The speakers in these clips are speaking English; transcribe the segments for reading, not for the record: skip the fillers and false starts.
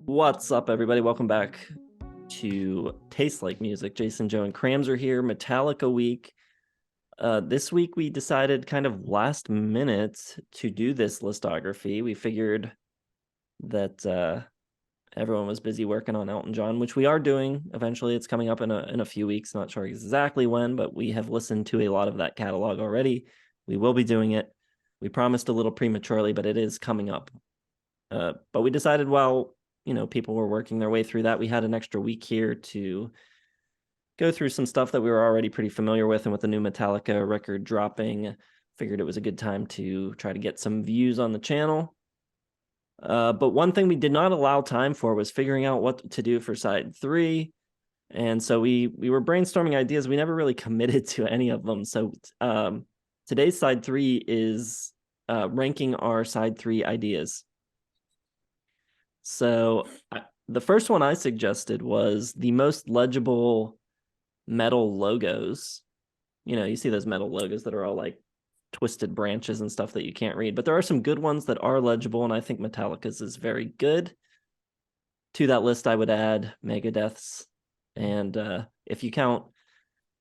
What's up, everybody? Welcome back to Taste Like Music. Jason, Joe, and Crams are here. Metallica week. This week we decided kind of last minute to do this listography. We figured that everyone was busy working on Elton John, which we are doing. Eventually, it's coming up in a few weeks. Not sure exactly when, but we have listened to a lot of that catalog already. We will be doing it. We promised a little prematurely, but it is coming up. But we decided, well, people were working their way through that. We had an extra week here to go through some stuff that we were already pretty familiar with, and with the new Metallica record dropping, figured it was a good time to try to get some views on the channel. But one thing we did not allow time for was figuring out what to do for side 3. And so we were brainstorming ideas. We never really committed to any of them. So today's side 3 is ranking our side 3 ideas. So the first one I suggested was the most legible metal logos. You see those metal logos that are all like twisted branches and stuff that you can't read, but there are some good ones that are legible, and I think Metallica's is very good. To that list, I would add Megadeth's, and if you count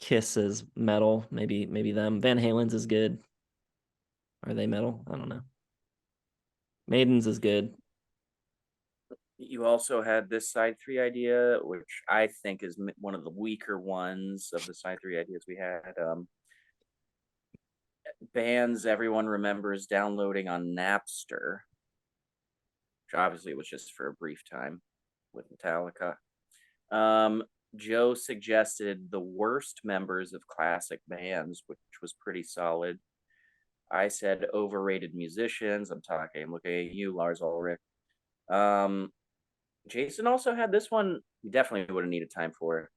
Kiss as metal, maybe them. Van Halen's is good. Are they metal? I don't know. Maiden's is good. You also had this side 3 idea, which I think is one of the weaker ones of the side 3 ideas we had. Bands everyone remembers downloading on Napster, which obviously was just for a brief time with Metallica. Joe suggested the worst members of classic bands, which was pretty solid. I said overrated musicians. I'm looking at you, Lars Ulrich. Jason also had this one. We definitely would have needed time for it.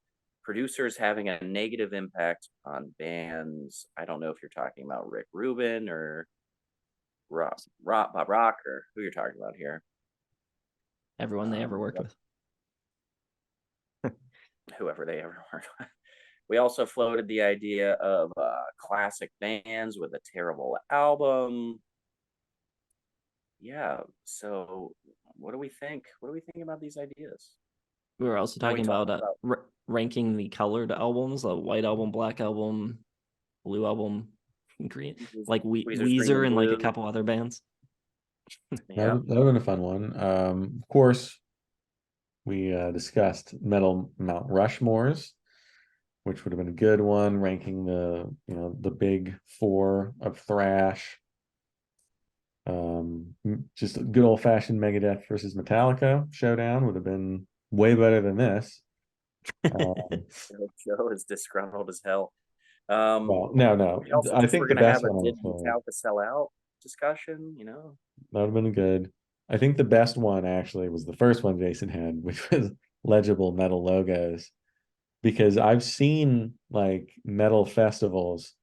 Producers having a negative impact on bands. I don't know if you're talking about Rick Rubin or Bob Rock, or who you're talking about here. Everyone they ever worked with. Whoever they ever worked with. We also floated the idea of classic bands with a terrible album. Yeah, so what do we think? What do we think about these ideas? We were also talking about ranking the colored albums: a white album, black album, blue album, green, like Weezer and like a couple other bands. Yeah, that would have been a fun one. Of course, we discussed metal Mount Rushmores, which would have been a good one, ranking the big 4 of thrash. Just a good old-fashioned Megadeth versus Metallica showdown would have been way better than this. Joe is disgruntled as hell. Well, no. I think the best one did Metallica sell out discussion. That would have been good. I think the best one actually was the first one Jason had, which was legible metal logos, because I've seen like metal festivals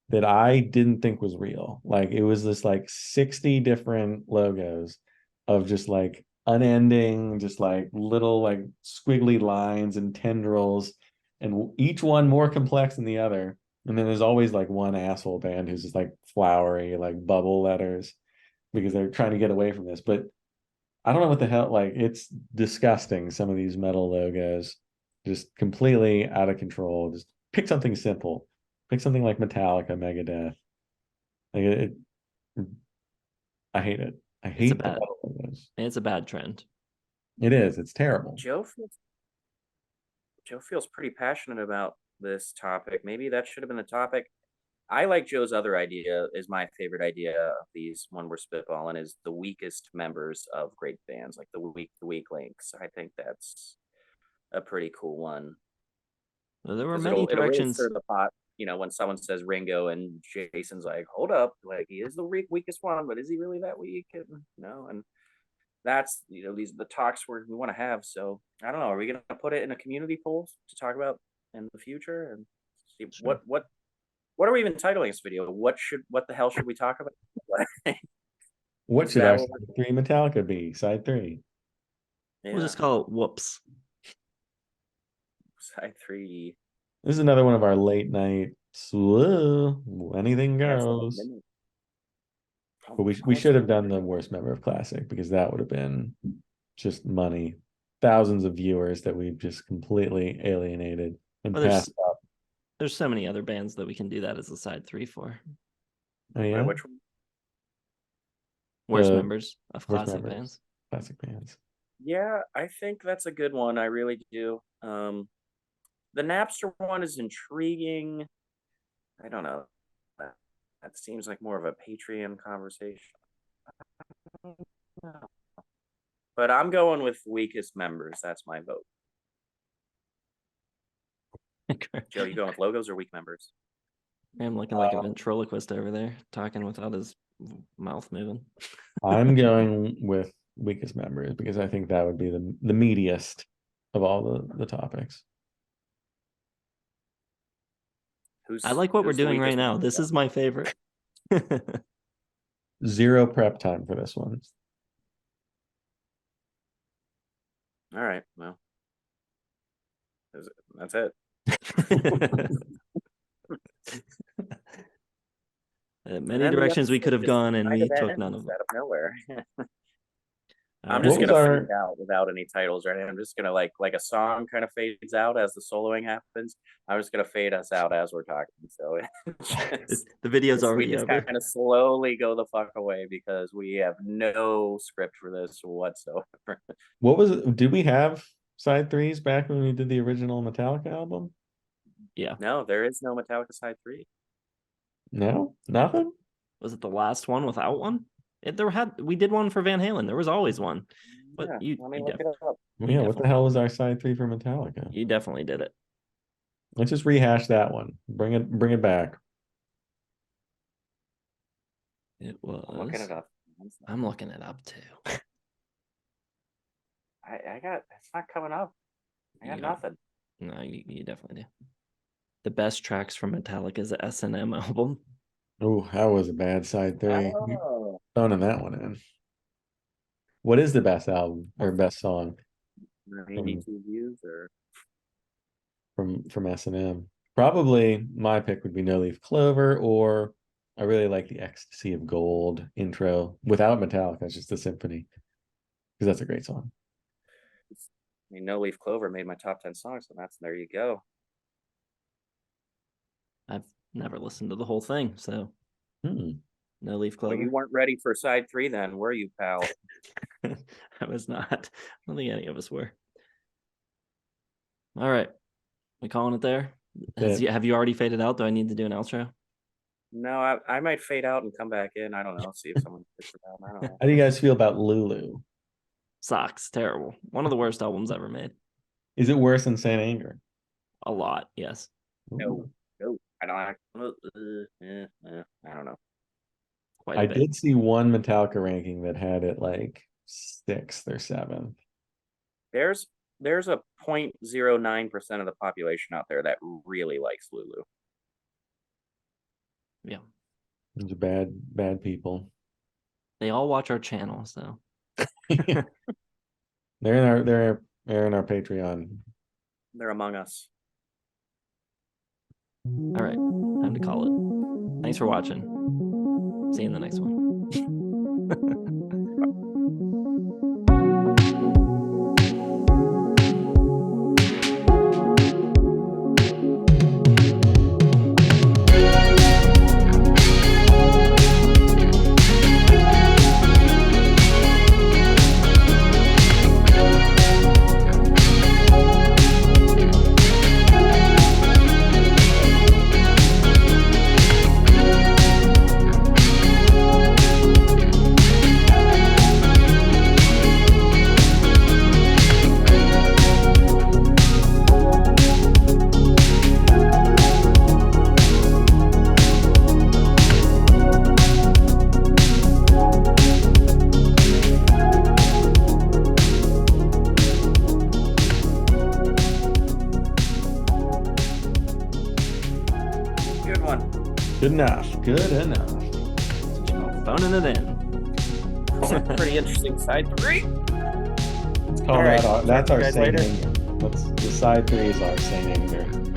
that I didn't think was real. Like it was this like 60 different logos of just like unending, just like little like squiggly lines and tendrils, and each one more complex than the other. And then there's always like one asshole band who's just like flowery, like bubble letters, because they're trying to get away from this. But I don't know what the hell, like it's disgusting. Some of these metal logos, just completely out of control. Just pick something simple. Pick something like Metallica, Megadeth. Like I hate it. I hate the metal logos. It's a bad trend. It is. It's terrible. Joe feels pretty passionate about this topic. Maybe that should have been the topic. I like Joe's other idea, is my favorite idea of these one we're spitballing, is the weakest members of great bands, like the weak links. I think that's a pretty cool one. Well, there were many directions. It'll really stir the pot, when someone says Ringo and Jason's like, hold up, like he is the weakest one, but is he really that weak? And that's these are the talks we want to have. So I don't know, are we gonna put it in a community poll to talk about in the future and see what are we even titling this video? What the hell should we talk about? What should our side 3 Metallica be? Side 3. Yeah. We'll just call it Whoops. Side 3. This is another one of our late night anything goes. But we should have done the worst member of Classic, because that would have been just money. Thousands of viewers that we've just completely alienated and Well, passed up. there's so many other bands that we can do that as a side 3 for. Oh, yeah? Which one? Worst The members of worst classic members. bands. Classic bands. Yeah, I think that's a good one. I really do. The Napster one is intriguing. I don't know. That seems like more of a Patreon conversation. But I'm going with weakest members. That's my vote. Joe, you going with logos or weak members? I'm looking like a ventriloquist over there, talking without his mouth moving. I'm going with weakest members, because I think that would be the meatiest of all the topics. I like what we're who's the doing right weakest now. member? This is my favorite. Zero prep time for this one. All right. Well, that's it. Many directions we could have gone, and we took none of them. Out of nowhere. I'm What just was gonna our- fade out without any titles, right? I'm just gonna like a song kind of fades out as the soloing happens. I'm just gonna fade us out as we're talking. So the video's we already just over. kind of slowly go the fuck away because we have no script for this whatsoever. What was it? Did we have side 3s back when we did the original Metallica album? Yeah. No, there is no Metallica side 3. No, nothing. Was it the last one without one? We did one for Van Halen. There was always one. But Yeah, let me look it up. Yeah, what the hell was our side 3 for Metallica? You definitely did it. Let's just rehash that one. Bring it back. It was. I'm looking it up. I'm looking it up too. I got it's not coming up. I got Yeah. nothing. No, you definitely do. The best tracks from Metallica's S&M album. Oh, that was a bad side 3. Oh, Throwing that one in. What is the best album or best song 92 views or from S&M? Probably my pick would be No Leaf Clover, or I really like the Ecstasy of Gold intro without Metallica. It's just a symphony, because that's a great song. I mean, No Leaf Clover made my top 10 songs, and there you go. I've never listened to the whole thing, so No Leaf Well, Clover. you weren't ready for side 3 then, were you, pal? I was not. I don't think any of us were. All right. We calling it there? Have you already faded out? Do I need to do an outro? No, I might fade out and come back in. I don't know. See if someone picks it out. I don't know. How do you guys feel about Lulu? Sucks. Terrible. One of the worst albums ever made. Is it worse than Saint Anger? A lot, yes. No, I don't. I don't know. Quite a I bit. did see one Metallica ranking that had it like 6th or 7th. There's a 0.09% of the population out there that really likes Lulu. Yeah. Those are bad people. They all watch our channel, so They're in our Patreon. They're among us. all right. Time to call it. Thanks for watching. See you in the next one. Good one. Good enough. Good enough. Phoning it in. Pretty interesting side 3. Let's call All right. that's our Talk to you guys Saint later. Anger. The side 3 is our Saint Anger.